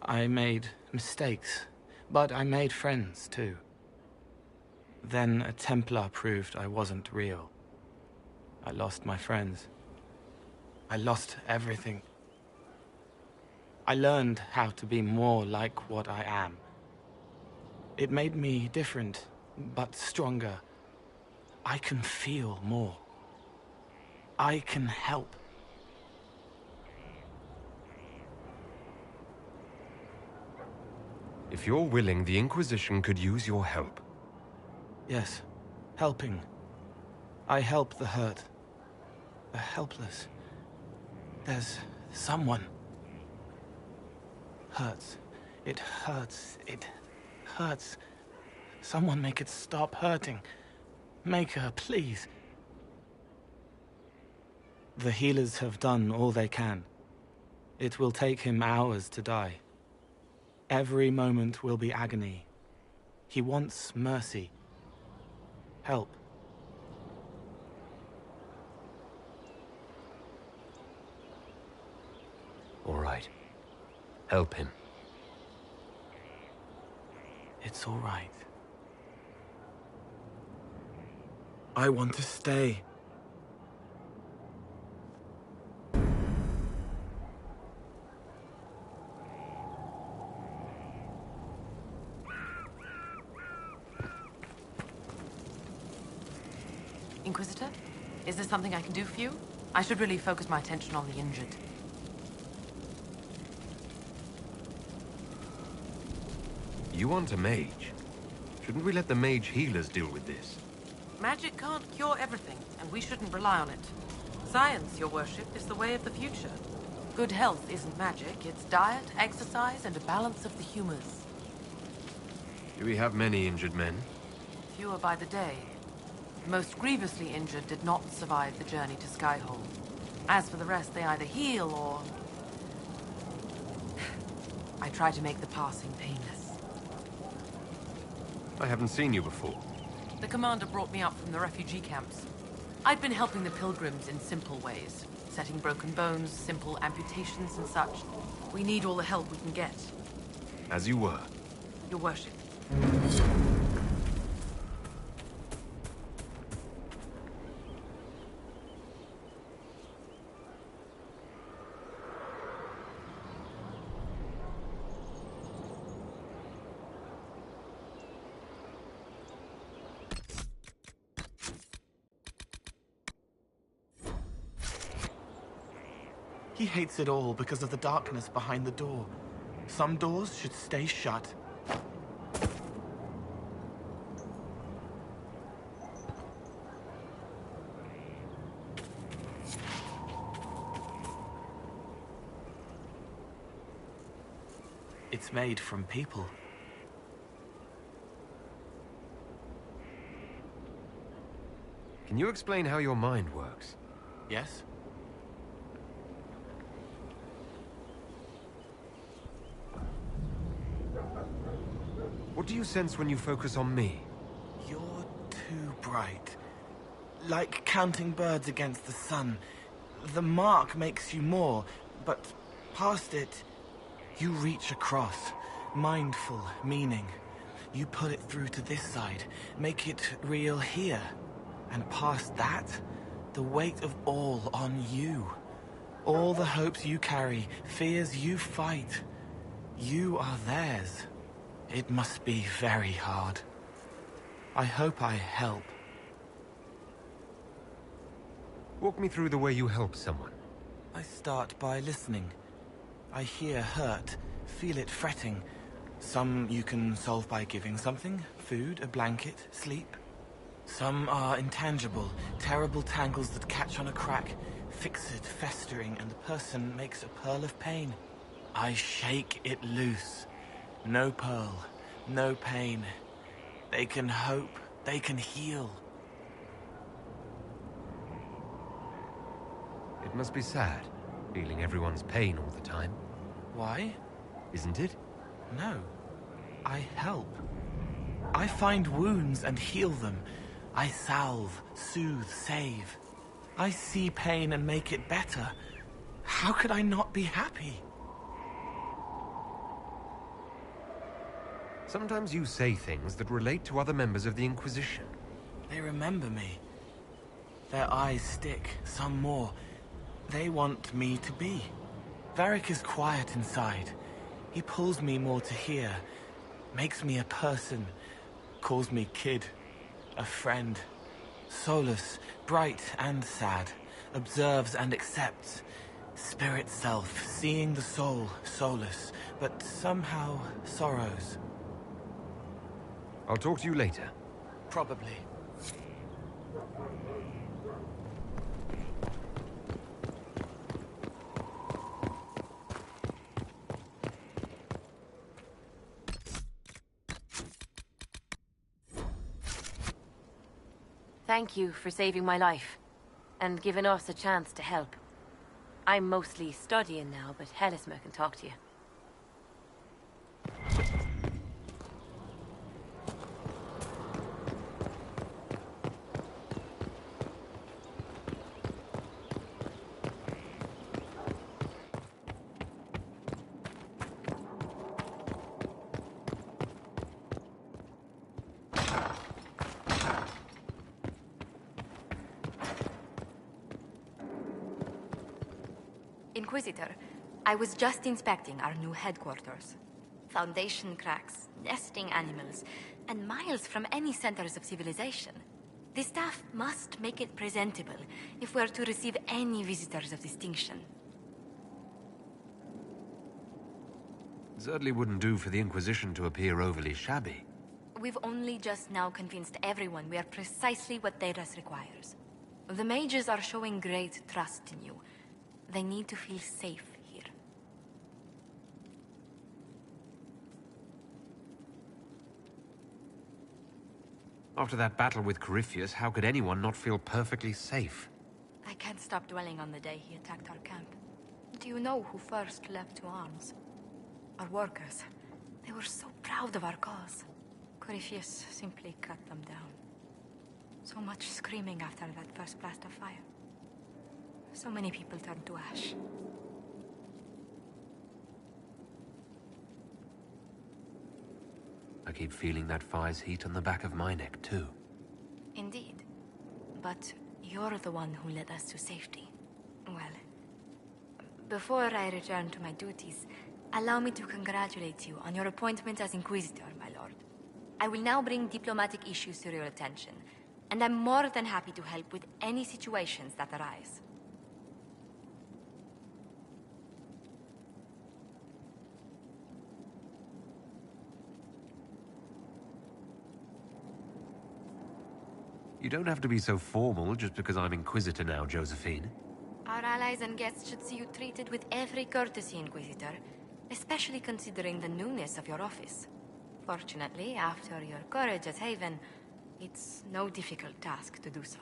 I made mistakes, but I made friends too. Then a Templar proved I wasn't real. I lost my friends. I lost everything. I learned how to be more like what I am. It made me different, but stronger. I can feel more. I can help. If you're willing, the Inquisition could use your help. Yes, helping. I help the hurt. The helpless. There's someone. Hurts. It hurts. It hurts. Someone make it stop hurting. Make her, please. The healers have done all they can. It will take him hours to die. Every moment will be agony. He wants mercy. Help. All right. Help him. It's all right. I want to stay. Inquisitor? Is there something I can do for you? I should really focus my attention on the injured. You want a mage? Shouldn't we let the mage healers deal with this? Magic can't cure everything, and we shouldn't rely on it. Science, your worship, is the way of the future. Good health isn't magic, it's diet, exercise, and a balance of the humors. Do we have many injured men? Fewer by the day. The most grievously injured did not survive the journey to Skyhold. As for the rest, they either heal or... I try to make the passing painless. I haven't seen you before. The commander brought me up from the refugee camps. I'd been helping the pilgrims in simple ways. Setting broken bones, simple amputations and such. We need all the help we can get. As you were. Your worship. He hates it all because of the darkness behind the door. Some doors should stay shut. It's made from people. Can you explain how your mind works? Yes? What do you sense when you focus on me? You're too bright. Like counting birds against the sun. The mark makes you more, but past it, you reach across. Mindful meaning. You put it through to this side, make it real here. And past that, the weight of all on you. All the hopes you carry, fears you fight. You are theirs. It must be very hard. I hope I help. Walk me through the way you help someone. I start by listening. I hear hurt, feel it fretting. Some you can solve by giving something, food, a blanket, sleep. Some are intangible, terrible tangles that catch on a crack, fixed, festering, and the person makes a pearl of pain. I shake it loose. No pearl, no pain. They can hope, they can heal. It must be sad, feeling everyone's pain all the time. Why? Isn't it? No. I help. I find wounds and heal them. I salve, soothe, save. I see pain and make it better. How could I not be happy? Sometimes you say things that relate to other members of the Inquisition. They remember me. Their eyes stick, some more. They want me to be. Varric is quiet inside. He pulls me more to hear. Makes me a person. Calls me kid. A friend. Solus, bright and sad. Observes and accepts. Spirit self, seeing the soul, Solus, but somehow sorrows. I'll talk to you later. Probably. Thank you for saving my life, and giving us a chance to help. I'm mostly studying now, but Hellismer can talk to you. Inquisitor, I was just inspecting our new headquarters. Foundation cracks, nesting animals, and miles from any centers of civilization. The staff must make it presentable if we're to receive any visitors of distinction. It certainly wouldn't do for the Inquisition to appear overly shabby. We've only just now convinced everyone we are precisely what Thedas requires. The mages are showing great trust in you. They need to feel safe here. After that battle with Corypheus, how could anyone not feel perfectly safe? I can't stop dwelling on the day he attacked our camp. Do you know who first leapt to arms? Our workers. They were so proud of our cause. Corypheus simply cut them down. So much screaming after that first blast of fire. So many people turned to ash. I keep feeling that fire's heat on the back of my neck, too. Indeed. But you're the one who led us to safety. Well, before I return to my duties, allow me to congratulate you on your appointment as Inquisitor, my lord. I will now bring diplomatic issues to your attention, and I'm more than happy to help with any situations that arise. You don't have to be so formal just because I'm Inquisitor now, Josephine. Our allies and guests should see you treated with every courtesy, Inquisitor, especially considering the newness of your office. Fortunately, after your courage at Haven, it's no difficult task to do so.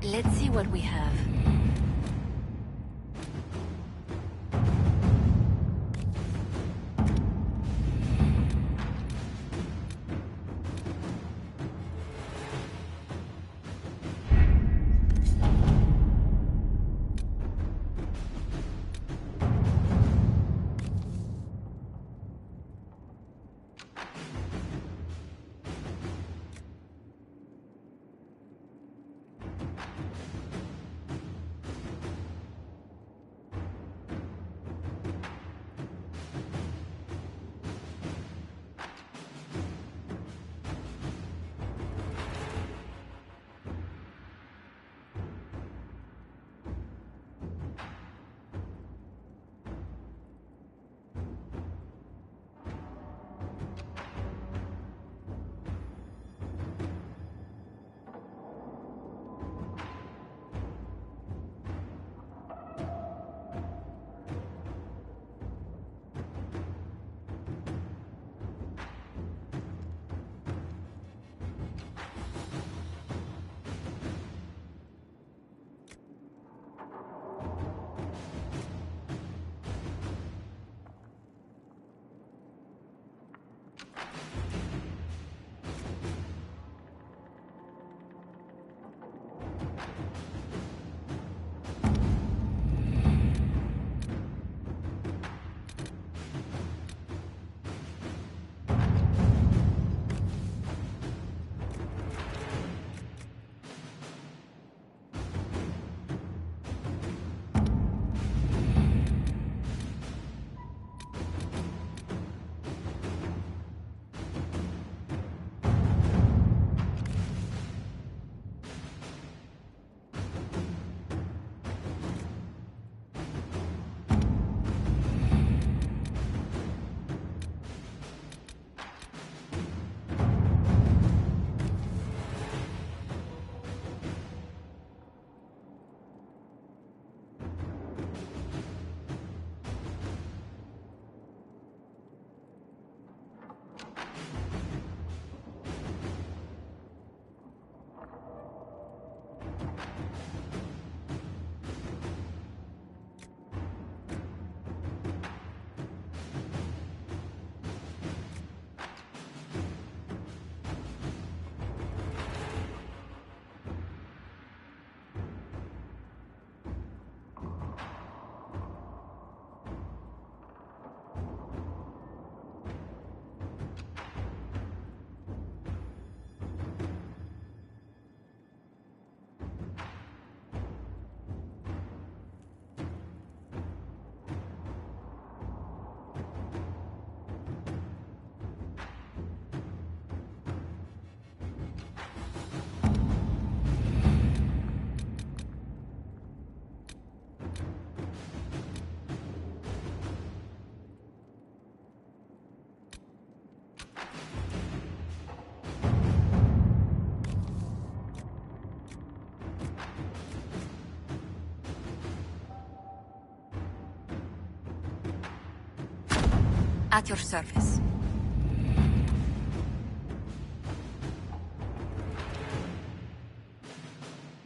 Let's see what we have. At your service.